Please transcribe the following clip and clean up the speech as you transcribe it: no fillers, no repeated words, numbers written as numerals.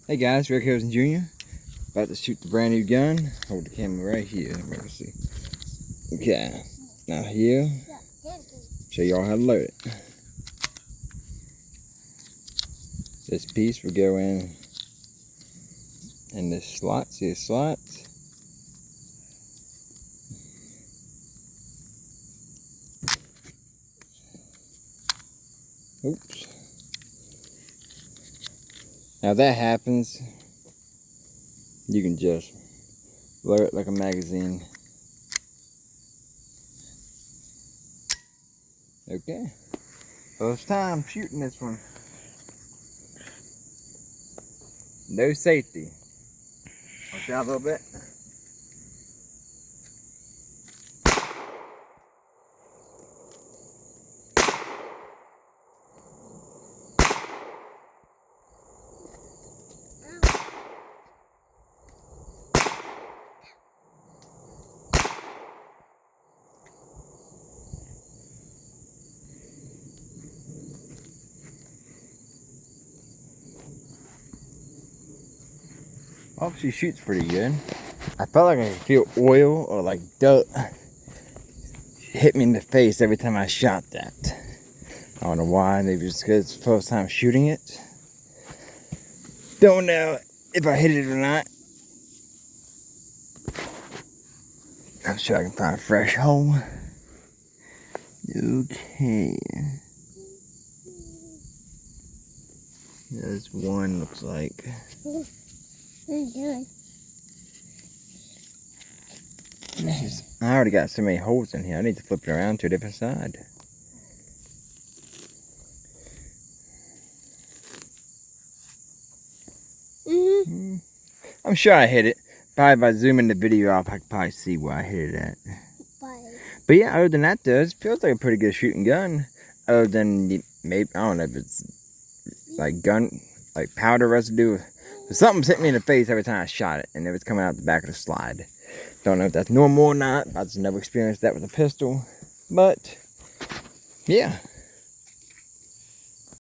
Hey guys, Rick Harrison Jr. About to shoot the brand new gun. Hold the camera right here. Let's see. Okay. Now here, show y'all how to load it. This piece will go in this slot. See the slot? Oops. Now if that happens, you can just load it like a magazine. Okay. First time shooting this one. No safety. Watch out a little bit. Oh, she shoots pretty good. I felt like I could feel oil or like dirt hit me in the face every time I shot that. I don't know why, maybe just because it's the first time shooting it. Don't know if I hit it or not. I'm sure I can find a fresh hole. Okay. There's one, looks like. I already got so many holes in here. I need to flip it around to a different side. I'm sure I hit it. Probably if I zoom in the video off, I can probably see where I hit it at. But yeah, other than that though, it feels like a pretty good shooting gun. Other than maybe, I don't know if it's like like powder residue. But something's hit me in the face every time I shot it, and it was coming out the back of the slide. Don't know if that's normal or not. I've just never experienced that with a pistol. But yeah.